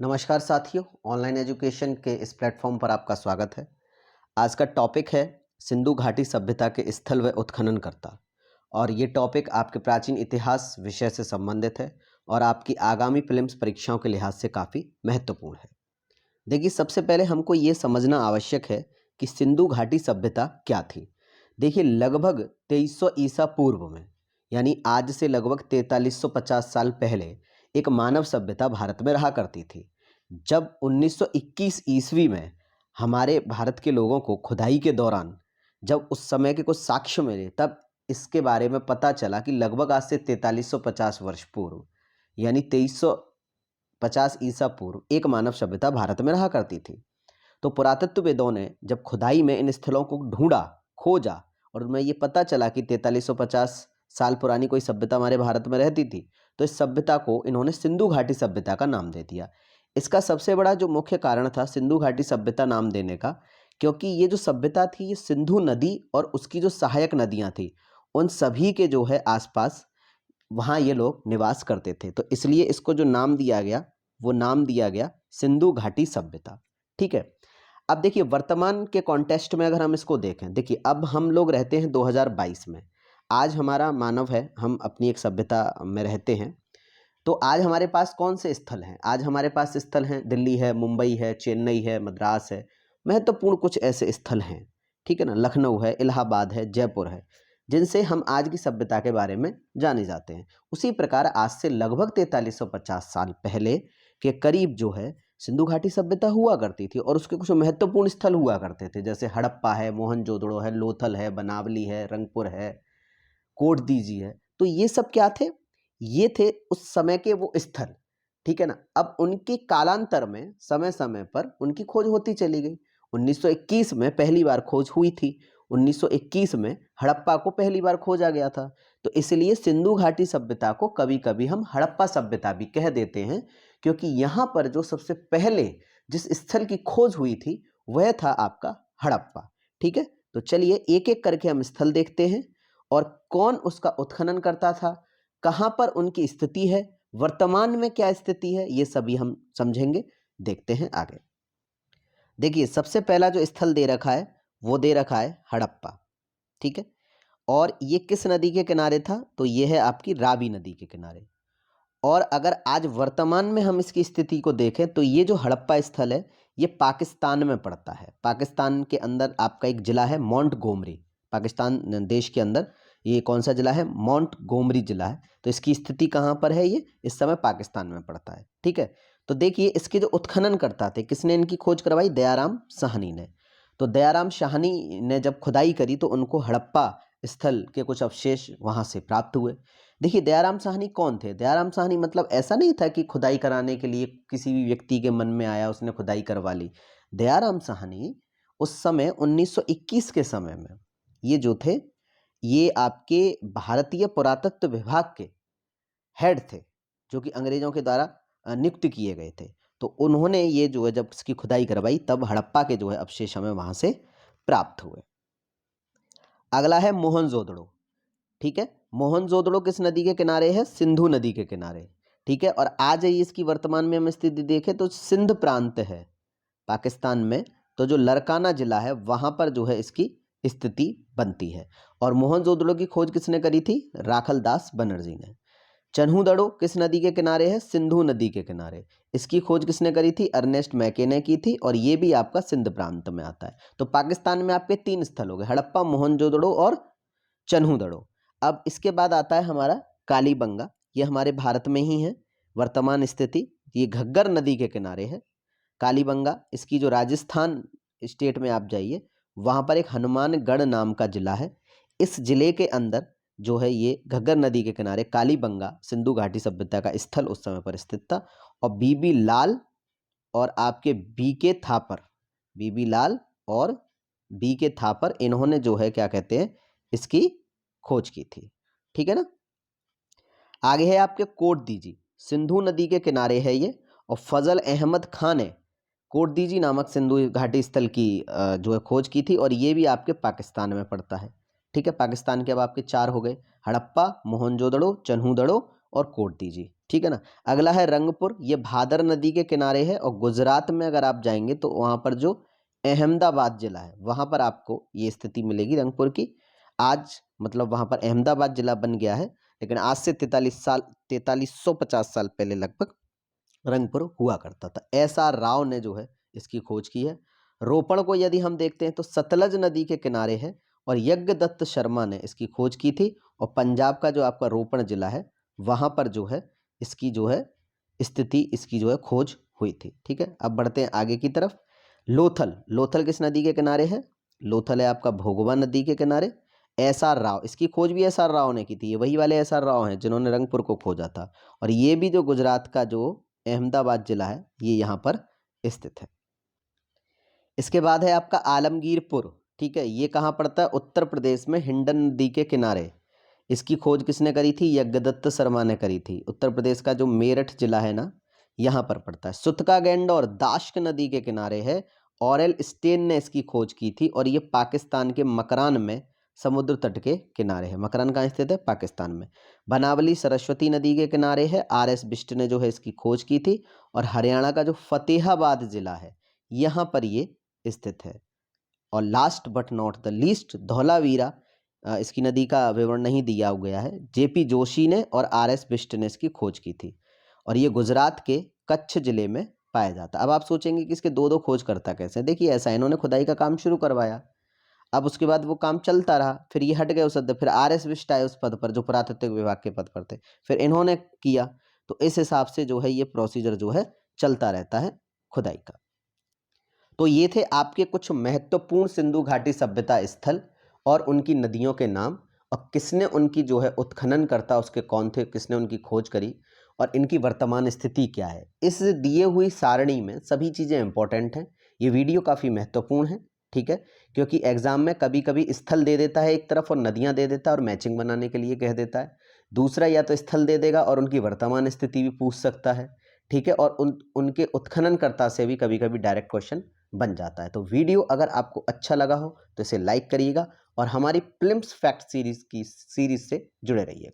नमस्कार साथियों, online education के इस प्लेटफॉर्म पर आपका स्वागत है। आज का टॉपिक है सिंधु घाटी सभ्यता के स्थल व उत्खननकर्ता। और ये टॉपिक आपके प्राचीन इतिहास विषय से संबंधित है और आपकी आगामी प्रीलिम्स परीक्षाओं के लिहाज से काफ़ी महत्वपूर्ण है। देखिए, सबसे पहले हमको ये समझना आवश्यक है कि सिंधु घाटी सभ्यता क्या थी। देखिए, लगभग 2300 ईसा पूर्व में, यानी आज से लगभग 4350 साल पहले, एक मानव सभ्यता भारत में रहा करती थी। जब 1921 ईस्वी में हमारे भारत के लोगों को खुदाई के दौरान जब उस समय के कुछ साक्ष्य मिले, तब इसके बारे में पता चला कि लगभग आज से 4350 वर्ष पूर्व, यानी 2350 ईसा पूर्व, एक मानव सभ्यता भारत में रहा करती थी। तो पुरातत्वविदों ने जब खुदाई में इन स्थलों को ढूंढा, खोजा, और उनमें ये पता चला कि 4350 साल पुरानी कोई सभ्यता हमारे भारत में रहती थी, तो इस सभ्यता को इन्होंने सिंधु घाटी सभ्यता का नाम दे दिया। इसका सबसे बड़ा जो मुख्य कारण था सिंधु घाटी सभ्यता नाम देने का, क्योंकि ये जो सभ्यता थी ये सिंधु नदी और उसकी जो सहायक नदियाँ थी, उन सभी के जो है आसपास वहाँ ये लोग निवास करते थे। तो इसलिए इसको जो नाम दिया गया, वो नाम दिया गया सिंधु घाटी सभ्यता। ठीक है। अब देखिए, वर्तमान के कॉन्टेक्स्ट में अगर हम इसको देखें, देखिए अब हम लोग रहते हैं 2022 में। आज हमारा मानव है, हम अपनी एक सभ्यता में रहते हैं। तो आज हमारे पास कौन से स्थल हैं? आज हमारे पास स्थल हैं, दिल्ली है, मुंबई है, चेन्नई है, मद्रास है, महत्वपूर्ण कुछ ऐसे स्थल हैं। ठीक है ना, लखनऊ है, इलाहाबाद है, जयपुर है, जिनसे हम आज की सभ्यता के बारे में जाने जाते हैं। उसी प्रकार आज से लगभग 4350 साल पहले के करीब जो है सिंधु घाटी सभ्यता हुआ करती थी, और उसके कुछ महत्वपूर्ण स्थल हुआ करते थे, जैसे हड़प्पा है, मोहनजोदड़ो है, लोथल है, बनावली है, रंगपुर है, कोट दीजी है। तो ये सब क्या थे? ये थे उस समय के वो स्थल। ठीक है ना। अब उनके कालांतर में समय समय पर उनकी खोज होती चली गई। 1921 में पहली बार खोज हुई थी। 1921 में हड़प्पा को पहली बार खोजा गया था। तो इसलिए सिंधु घाटी सभ्यता को कभी कभी हम हड़प्पा सभ्यता भी कह देते हैं, क्योंकि यहाँ पर जो सबसे पहले जिस स्थल की खोज हुई थी वह था आपका हड़प्पा। ठीक है। तो चलिए एक एक करके हम स्थल देखते हैं, और कौन उसका उत्खनन करता था, कहाँ पर उनकी स्थिति है, वर्तमान में क्या स्थिति है, ये सभी हम समझेंगे। देखते हैं आगे। देखिए, सबसे पहला जो स्थल दे रखा है वो दे रखा है हड़प्पा। ठीक है। और ये किस नदी के किनारे था? तो ये है आपकी रावी नदी के किनारे। और अगर आज वर्तमान में हम इसकी स्थिति को देखें तो ये जो हड़प्पा स्थल है ये पाकिस्तान में पड़ता है। पाकिस्तान के अंदर आपका एक ज़िला है माउंट गोमरी। पाकिस्तान देश के अंदर ये कौन सा ज़िला है? माउंट गोमरी ज़िला है। तो इसकी स्थिति कहाँ पर है? ये इस समय पाकिस्तान में पड़ता है। ठीक है। तो देखिए, इसके जो उत्खनन करता थे, किसने इनकी खोज करवाई? दयाराम साहनी ने। तो दयाराम साहनी ने जब खुदाई करी तो उनको हड़प्पा स्थल के कुछ अवशेष वहाँ से प्राप्त हुए। देखिए, दयाराम साहनी कौन थे? दयाराम साहनी मतलब ऐसा नहीं था कि खुदाई कराने के लिए किसी भी व्यक्ति के मन में आया, उसने खुदाई करवा ली। दयाराम साहनी उस समय 1921 के समय में ये जो थे, ये आपके भारतीय पुरातत्व विभाग के हेड थे, जो कि अंग्रेजों के द्वारा नियुक्त किए गए थे। तो उन्होंने ये जो है जब इसकी खुदाई करवाई, तब हड़प्पा के जो है अवशेष हमें वहाँ से प्राप्त हुए। अगला है मोहनजोदड़ो। ठीक है। मोहनजोदड़ो किस नदी के किनारे है? सिंधु नदी के किनारे। ठीक है। और आज ही इसकी वर्तमान में हम स्थिति देखें तो सिंध प्रांत है पाकिस्तान में। तो जो लरकाना जिला है वहां पर जो है इसकी स्थिति बनती है। और मोहनजोदड़ो की खोज किसने करी थी? राखल दास बनर्जी ने। चन्हूदड़ो किस नदी के किनारे है? सिंधु नदी के किनारे। इसकी खोज किसने करी थी? अर्नेस्ट मैके ने की थी, और ये भी आपका सिंध प्रांत में आता है। तो पाकिस्तान में आपके तीन स्थल हो गए, हड़प्पा, मोहनजोदड़ो और चन्हूदड़ो। अब इसके बाद आता है हमारा कालीबंगा। ये हमारे भारत में ही है वर्तमान स्थिति। ये घग्गर नदी के किनारे है कालीबंगा। इसकी जो राजस्थान स्टेट में आप जाइए, वहाँ पर एक हनुमानगढ़ नाम का जिला है। इस जिले के अंदर जो है ये घग्गर नदी के किनारे कालीबंगा सिंधु घाटी सभ्यता का स्थल उस समय पर स्थित था। और बीबी लाल और आपके बीके थापर, बीबी लाल और बीके थापर, इन्होंने जो है क्या कहते हैं इसकी खोज की थी। ठीक है ना। आगे है आपके कोट दीजी, सिंधु नदी के किनारे है ये। और फजल अहमद खान ने कोट दीजी नामक सिंधु घाटी स्थल की जो है खोज की थी, और ये भी आपके पाकिस्तान में पड़ता है। ठीक है। पाकिस्तान के अब आपके चार हो गए, हड़प्पा, मोहनजोदड़ो, चन्हूदड़ो और कोट दीजी। ठीक है ना। अगला है रंगपुर, ये भादर नदी के किनारे है और गुजरात में अगर आप जाएंगे तो वहाँ पर जो अहमदाबाद जिला है वहाँ पर आपको ये स्थिति मिलेगी रंगपुर की। आज मतलब वहाँ पर अहमदाबाद जिला बन गया है, लेकिन आज से 4350 साल पहले लगभग रंगपुर हुआ करता था। एस.आर. राव ने जो है इसकी खोज की है। रोपण को यदि हम देखते हैं तो सतलज नदी के किनारे है और यज्ञदत्त शर्मा ने इसकी खोज की थी। और पंजाब का जो आपका रोपण जिला है वहाँ पर जो है इसकी जो है स्थिति, इसकी जो है खोज हुई थी। ठीक है, अब बढ़ते हैं आगे की तरफ। लोथल, लोथल किस नदी के किनारे है? लोथल है आपका भोगवा नदी के किनारे। एस.आर. राव, इसकी खोज भी एस.आर. राव ने की थी। ये वही वाले एस.आर. राव हैं जिन्होंने रंगपुर को खोजा था। और ये भी जो गुजरात का जो अहमदाबाद जिला है ये यहाँ पर स्थित है। इसके बाद है आपका आलमगीरपुर। ठीक है, ये कहाँ पड़ता है? उत्तर प्रदेश में हिंडन नदी के किनारे। इसकी खोज किसने करी थी? यज्ञदत्त शर्मा ने करी थी। उत्तर प्रदेश का जो मेरठ जिला है ना यहाँ पर पड़ता है। सुतकागेंड और दाश्क नदी के किनारे है। ऑरेल स्टेन ने इसकी खोज की थी और ये पाकिस्तान के मकरान में समुद्र तट के किनारे है। मकरान कहाँ स्थित है? पाकिस्तान में। बनावली सरस्वती नदी के किनारे है। आर.एस. बिष्ट ने जो है इसकी खोज की थी। और हरियाणा का जो फतेहाबाद जिला है यहाँ पर ये स्थित है। और last but not the least Dholavira, इसकी नदी का विवरण नहीं दिया गया है। जेपी जोशी ने और आर.एस. बिष्ट ने इसकी खोज की थी और ये गुजरात के कच्छ जिले में पाया जाता। अब आप सोचेंगे कि इसके दो दो खोज करता कैसे? देखिए ऐसा, इन्होंने खुदाई का काम शुरू करवाया, अब उसके बाद वो काम चलता रहा, फिर ये हट गए उस पद, फिर आर.एस. बिष्ट आए उस पद पर जो पुरातत्व विभाग के पद पर थे, फिर इन्होंने किया। तो इस हिसाब से जो है ये प्रोसीजर जो है चलता रहता है खुदाई का। तो ये थे आपके कुछ महत्वपूर्ण सिंधु घाटी सभ्यता स्थल और उनकी नदियों के नाम, और किसने उनकी जो है उत्खनन करता उसके कौन थे, किसने उनकी खोज करी और इनकी वर्तमान स्थिति क्या है। इस दिए हुई सारणी में सभी चीज़ें इंपॉर्टेंट हैं। ये वीडियो काफ़ी महत्वपूर्ण है, ठीक है, क्योंकि एग्जाम में कभी कभी स्थल दे देता है एक तरफ और नदियाँ दे देता है और मैचिंग बनाने के लिए कह देता है। दूसरा, या तो स्थल दे देगा और उनकी वर्तमान स्थिति भी पूछ सकता है, ठीक है, और उनके उत्खननकर्ता से भी कभी कभी डायरेक्ट क्वेश्चन बन जाता है। तो वीडियो अगर आपको अच्छा लगा हो तो इसे लाइक करिएगा और हमारी प्लिम्स फैक्ट सीरीज से जुड़े रहिए।